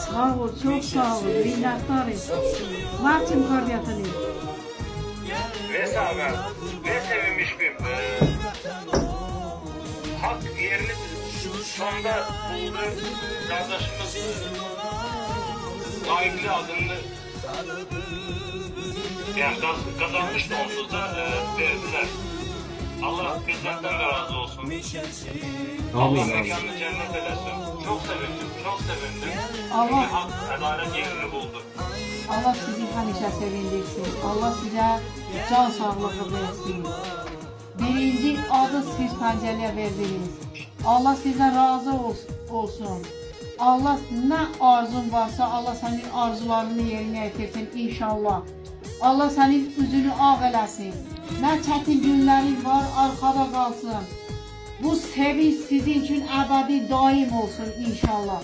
Sağ ol, çok sağ ol. Minnettarım. Var için karbiyatını. Neyse abi, ne sevinmiştim. Hak yerini sonunda buldu. Kardeşimiz Tayyipli adını yani kazanmıştı, onsuz da verdiler. Allah bizlerden de razı olsun. Allah mekanını cennet eylesin. Çok sevindim, çok sevindim. Allah- Çünkü hak, adalet yerini buldu. Allah sizi həmişə sevindirsin. Allah sizə can sağlığı versin. Birinci adı siz pəncəliyə verdiniz. Allah sizə razı olsun. Allah nə arzun varsa Allah sənin arzularını yerinə yetirsin inşallah. Allah sənin üzünü ağ eləsin. Nə çətin günlərin var arkada qalsın. Bu sevinç sizin üçün əbədi daim olsun inşallah.